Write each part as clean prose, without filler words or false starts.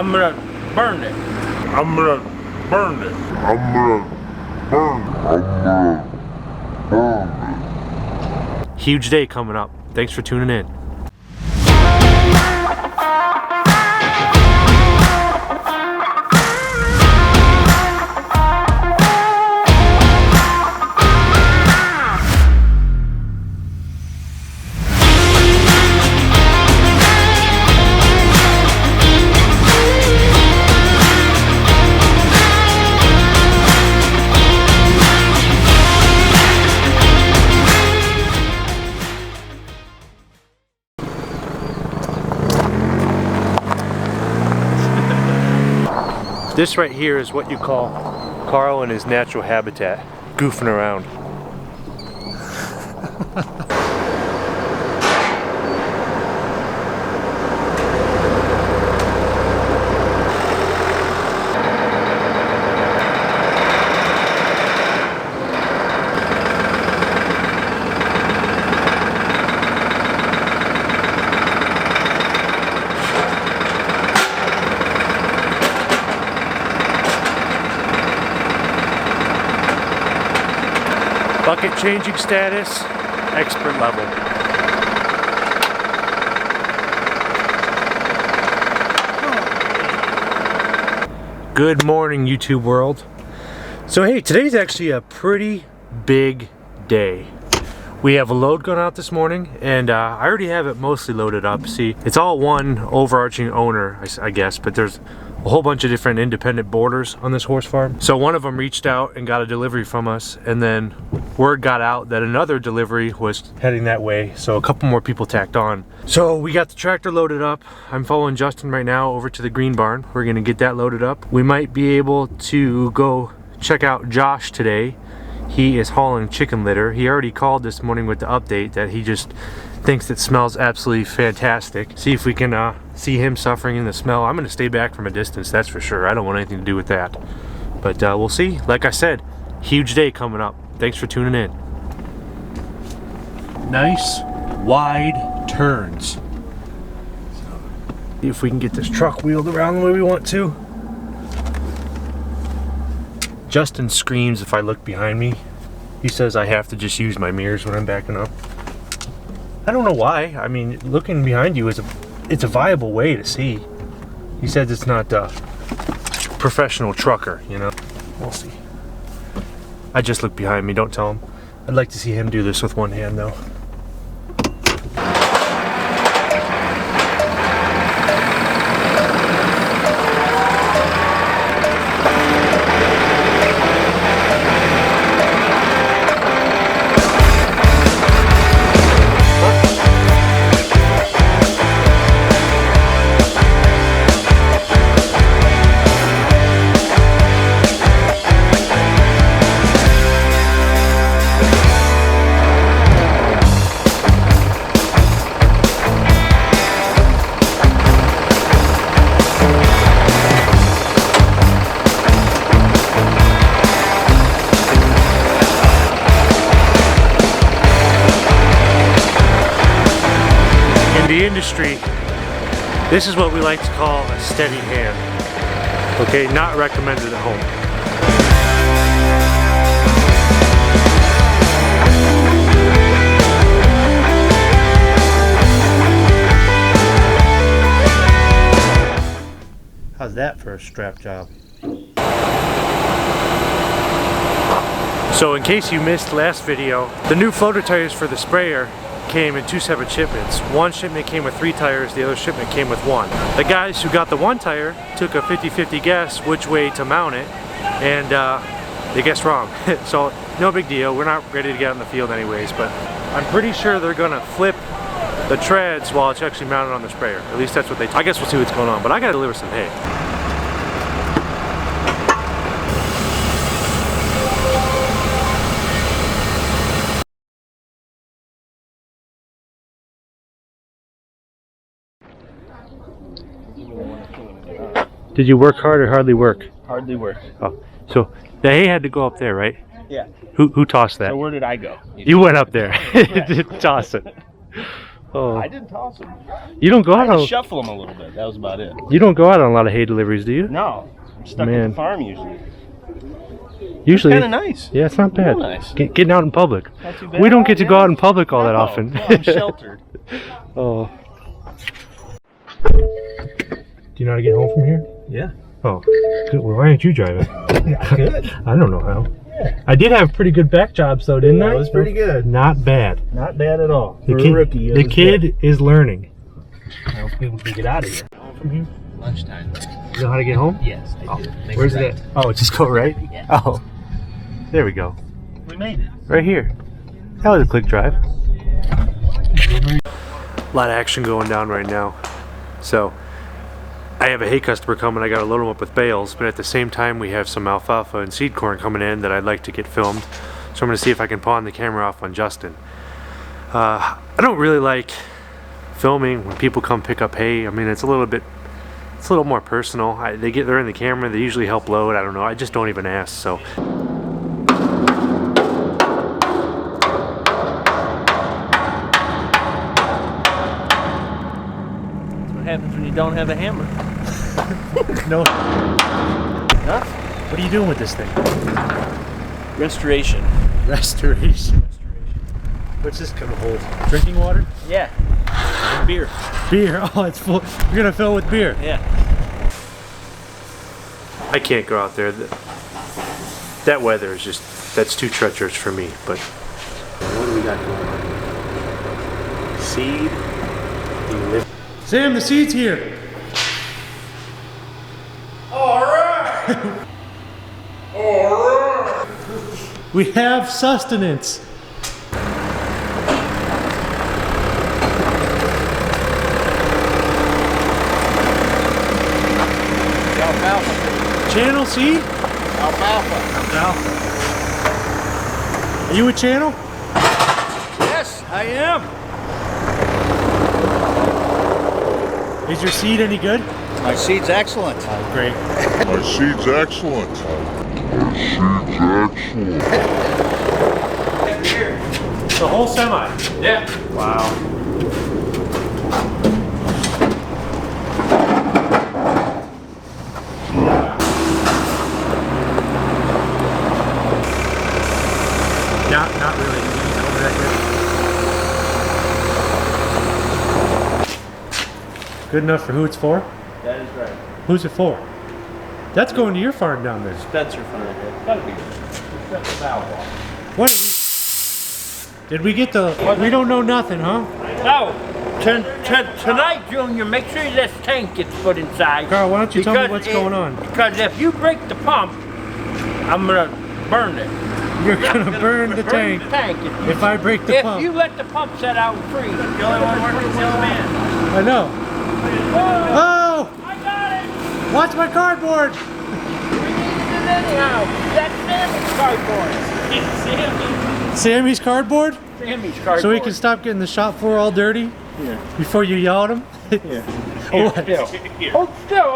I'm gonna burn it. I'm gonna burn it. I'm gonna burn it. I'm gonna burn it. Huge day coming up. Thanks for tuning in. This right here is what you call Carl in his natural habitat, goofing around. Bucket changing status, expert level. Good morning, YouTube world. So hey, today's actually a pretty big day. We have a load going out this morning, and I already have it mostly loaded up. See, it's all one overarching owner, I guess, but there's a whole bunch of different independent boarders on this horse farm. So one of them reached out and got a delivery from us, and then word got out that another delivery was heading that way, so a couple more people tacked on. So we got the tractor loaded up. I'm following Justin right now over to the green barn. We're gonna get that loaded up. We might be able to go check out Josh today. He is hauling chicken litter. He already called this morning with the update that he just thinks it smells absolutely fantastic. See if we can see him suffering in the smell. I'm gonna stay back from a distance, that's for sure. I don't want anything to do with that. But we'll see. Like I said, huge day coming up. Thanks for tuning in. Nice wide turns. So, see if we can get this truck wheeled around the way we want to. Justin screams if I look behind me. He says I have to just use my mirrors when I'm backing up. I don't know why. I mean, looking behind you it's a viable way to see. He says it's not a professional trucker, you know. We'll see. I just look behind me, don't tell him. I'd like to see him do this with one hand though. The industry, this is what we like to call a steady hand. Okay, not recommended at home. How's that for a strap job? So in case you missed last video, the new floater tires for the sprayer came in 2 separate shipments. One shipment came with 3 tires, the other shipment came with 1. The guys who got the 1 tire took a 50-50 guess which way to mount it, and they guessed wrong. So no big deal, we're not ready to get out in the field anyways, but I'm pretty sure they're gonna flip the treads while it's actually mounted on the sprayer. At least that's what they, I guess we'll see what's going on, but I gotta deliver some hay. Did you work hard or hardly work? Hardly work. Oh, so the hay had to go up there, right? Yeah. Who tossed that? So where did I go? You went up there to toss it. Oh. I didn't toss them. You don't go I out had to on. shuffle them a little bit. That was about it. You don't go out on a lot of hay deliveries, do you? No, I'm stuck Man. at the farm usually. Usually. Kind of nice. Yeah, it's not bad. Real nice. Getting out in public. Not too bad. We don't get to go out in public all that No, often. no, I'm sheltered. Oh. Do you know how to get home from here? Yeah. Oh, good. Well, why aren't you driving? Good. I don't know how. I did have pretty good back jobs though, didn't I? It was pretty good. Not bad. Not bad at all. The For kid, a rookie, it the was kid good. is learning. Now people can get out of here. Home from here? Lunchtime. You know how to get home? Yes, I do. Make Where's it right. that? Oh, just go right? Yeah. Oh, there we go. We made it. Right here. That was a quick drive. A lot of action going down right now. So, I have a hay customer coming. I got to load them up with bales, but at the same time, we have some alfalfa and seed corn coming in that I'd like to get filmed. So I'm going to see if I can pawn the camera off on Justin. I don't really like filming when people come pick up hay. I mean, it's a little more personal. They're in the camera. They usually help load. I don't know. I just don't even ask. So. What happens when you don't have a hammer? No. Huh? What are you doing with this thing? Restoration. Restoration. What's this gonna hold? Drinking water? Yeah. And beer. Beer. Oh, it's full. You're gonna fill with beer. Yeah. I can't go out there. That weather is that's too treacherous for me. But what do we got going on? Seed. Sam, the seed's here. All right. All right. We have sustenance. Alfalfa. Channel seed? Alfalfa. Alfalfa. Are you a channel? Yes, I am. Is your seed any good? My seed's excellent. Oh, great. My seed's excellent. My seed's excellent. The whole semi? Yeah. Wow. Not really. Over that good. Good enough for who it's for? That is right. Who's it for? That's going to your farm down there. Spencer found it. Gotta be good. That's the valve off. What? Did we get the? We don't know nothing, huh? Oh, tonight, Junior, make sure this tank gets put inside. Carl, why don't you tell me what's going on? Because if you break the pump, I'm gonna burn it. You're gonna burn the tank if I break the pump. If you let the pump set out and freeze, the only one working Salesmen. I know. Oh! I got it. Watch my cardboard! We needed it anyhow. That's Sammy's Sammy's cardboard. cardboard? Sammy's cardboard. So he can stop getting the shop floor all dirty? Yeah. Before you yell at him? Yeah. What? Hold still.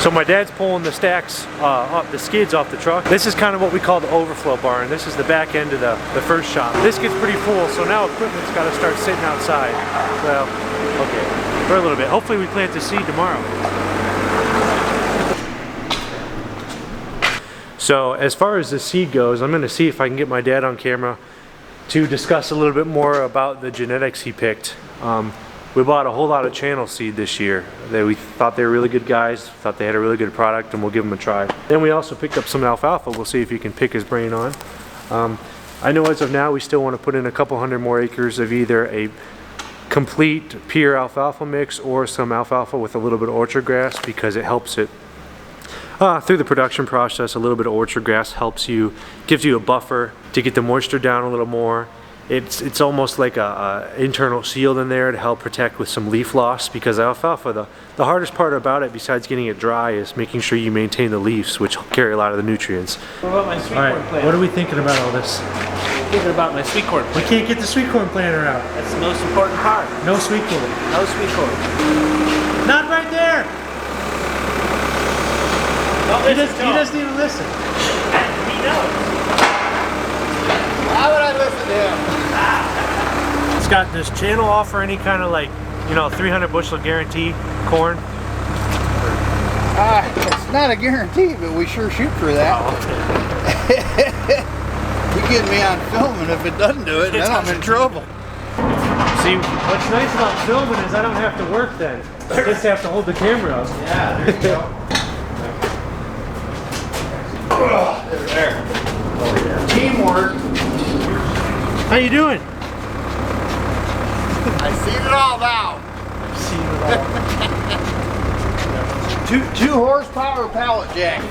So my dad's pulling the stacks, the skids off the truck. This is kind of what we call the overflow barn. This is the back end of the first shop. This gets pretty full, so now equipment's got to start sitting outside. Well, okay, for a little bit. Hopefully we plant the seed tomorrow. So as far as the seed goes, I'm gonna see if I can get my dad on camera to discuss a little bit more about the genetics he picked. We bought a whole lot of channel seed this year. We thought they were really good guys, thought they had a really good product, and we'll give them a try. Then we also picked up some alfalfa. We'll see if you can pick his brain on. I know as of now we still want to put in a couple hundred more acres of either a complete pure alfalfa mix or some alfalfa with a little bit of orchard grass, because it helps it through the production process. A little bit of orchard grass gives you a buffer to get the moisture down a little more. It's almost like a internal shield in there to help protect with some leaf loss, because alfalfa, the hardest part about it, besides getting it dry, is making sure you maintain the leaves, which carry a lot of the nutrients. What about my sweet All corn right, plant? what are we thinking about all this? Thinking about my sweet corn We plant. can't get the sweet corn planter out. That's the most important part. No sweet corn. No sweet corn. Not right there. Don't He listen to him. doesn't even listen. He knows. Why would I listen to him? Scott, does channel offer any kind of like, you know, 300 bushel guarantee corn? It's not a guarantee, but we sure shoot for that. Oh, okay. You get me on film, and if it doesn't do it, then I'm in trouble. See, what's nice about filming is I don't have to work then. I just have to hold the camera up. Yeah, there you go. There. Oh, yeah. Teamwork. How you doing? I seen it all now. See you later. 2 horsepower pallet jack.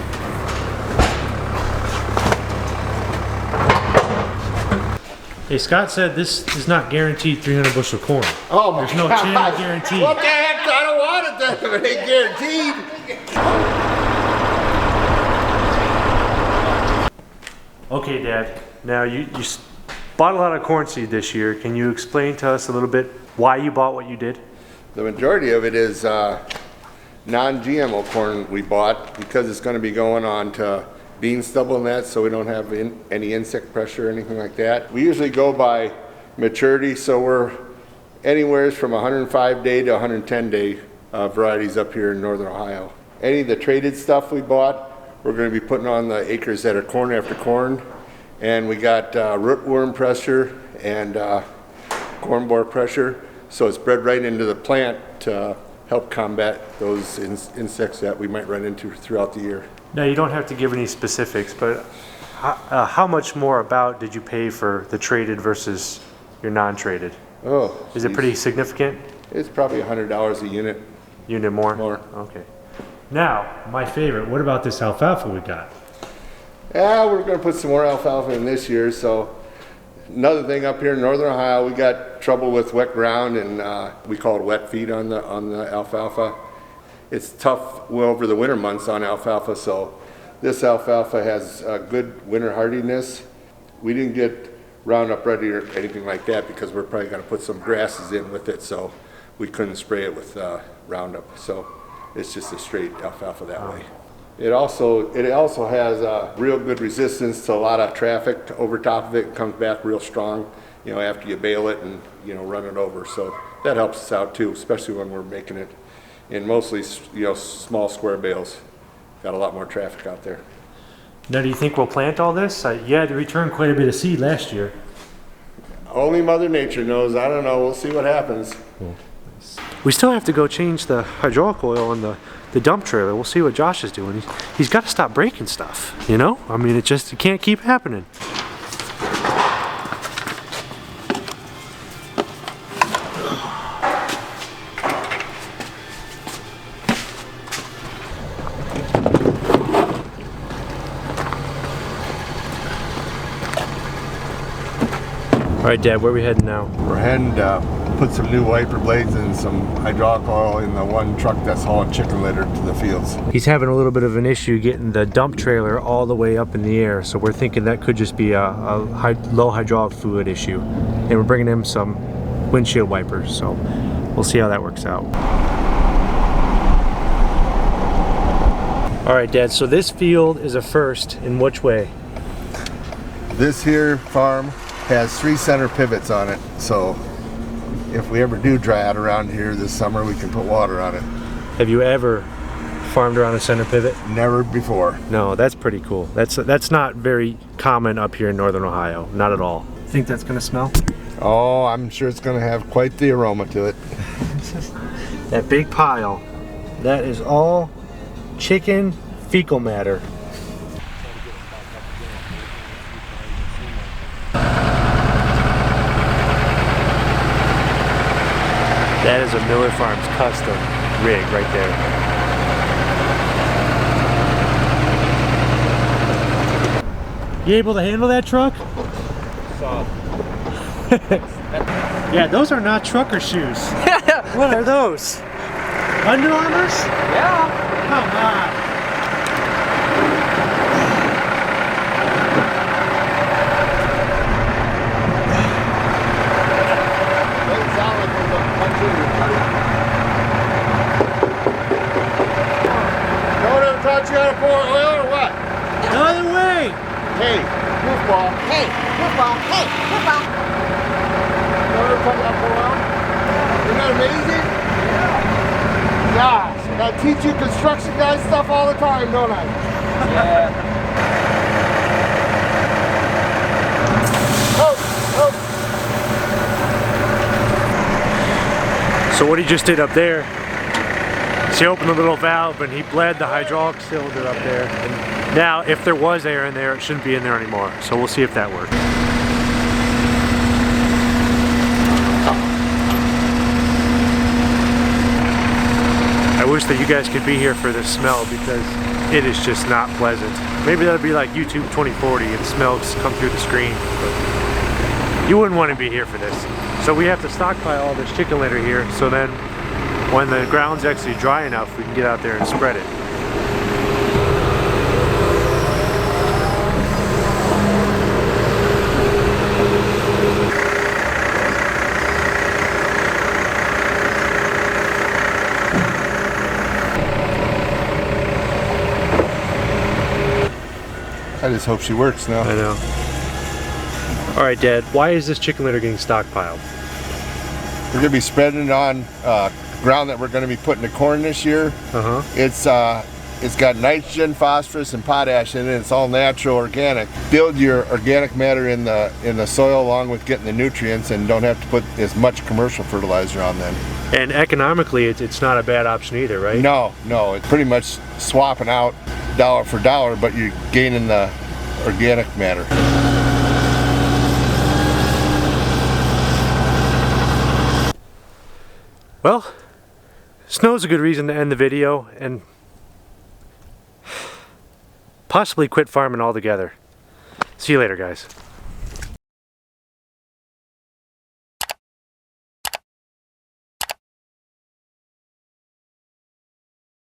Hey, Scott said this is not guaranteed 300 bushel corn. Oh my There's no God. channel guarantee. What the heck? I don't want it then if it ain't guaranteed. Okay, Dad. Now you bought a lot of corn seed this year. Can you explain to us a little bit why you bought what you did? The majority of it is non-GMO corn we bought because it's going to be going on to bean stubble and that, so we don't have any insect pressure or anything like that. We usually go by maturity, so we're anywhere from 105 day to 110 day varieties up here in northern Ohio. Any of the traded stuff we bought, we're going to be putting on the acres that are corn after corn, and we got rootworm pressure and corn borer pressure, so it's bred right into the plant to help combat those insects that we might run into throughout the year. Now you don't have to give any specifics, but how much more about did you pay for the traded versus your non-traded? Oh, Is it pretty significant? It's probably $100 a unit. Unit more? More. Okay. Now, my favorite, what about this alfalfa we got? Yeah, we're going to put some more alfalfa in this year. So another thing up here in northern Ohio, we got trouble with wet ground, and we call it wet feed on the alfalfa. It's tough over the winter months on alfalfa, so this alfalfa has good winter hardiness. We didn't get Roundup Ready or anything like that because we're probably going to put some grasses in with it, so we couldn't spray it with Roundup. So it's just a straight alfalfa that way. It also has real good resistance to a lot of traffic over top of it. It comes back real strong, you know, after you bale it and, you know, run it over. So that helps us out too, especially when we're making it in mostly, you know, small square bales. Got a lot more traffic out there. Now, do you think we'll plant all this? You had to return quite a bit of seed last year. Only Mother Nature knows. I don't know. We'll see what happens. We still have to go change the hydraulic oil on the dump trailer. We'll see what Josh is doing. He's got to stop breaking it, you know? I mean, it can't keep happening. All right, Dad, where are we heading now? We're heading to put some new wiper blades and some hydraulic oil in the one truck that's hauling chicken litter to the fields. He's having a little bit of an issue getting the dump trailer all the way up in the air, so we're thinking that could just be a low hydraulic fluid issue. And we're bringing him some windshield wipers, so we'll see how that works out. All right, Dad, so this field is a first in which way? This here farm has 3 center pivots on it, so if we ever do dry out around here this summer, we can put water on it. Have you ever farmed around a center pivot? Never before. No, that's pretty cool. That's not very common up here in northern Ohio, not at all. Think that's gonna smell? Oh, I'm sure it's going to have quite the aroma to it. That big pile, that is all chicken fecal matter. That is a Miller Farms custom rig right there. You able to handle that truck? Soft. Yeah, those are not trucker shoes. What are those? Under Armours? Yeah. Come on. Don't ever taught you how to pour oil or what? The other way. Hey, goofball. Hey, football, hey, football. Don't ever taught you how to teach you construction guys stuff all the time, don't I? Yeah. So what he just did up there is he opened the little valve and he bled the hydraulic cylinder up there. And now, if there was air in there, it shouldn't be in there anymore. So we'll see if that works. I wish that you guys could be here for this smell because it is just not pleasant. Maybe that'll be like YouTube 2040 and smells come through the screen. But you wouldn't want to be here for this. So we have to stockpile all this chicken litter here so then when the ground's actually dry enough we can get out there and spread it. I just hope she works now. I know. Alright Dad, why is this chicken litter getting stockpiled? We're going to be spreading it on ground that we're going to be putting the corn this year. It's got nitrogen, phosphorus, and potash in it. It's all natural, organic. Build your organic matter in the soil along with getting the nutrients, and don't have to put as much commercial fertilizer on them. And economically, it's not a bad option either, right? No, it's pretty much swapping out dollar for dollar, but you're gaining the organic matter. Well, snow's a good reason to end the video and possibly quit farming altogether. See you later, guys.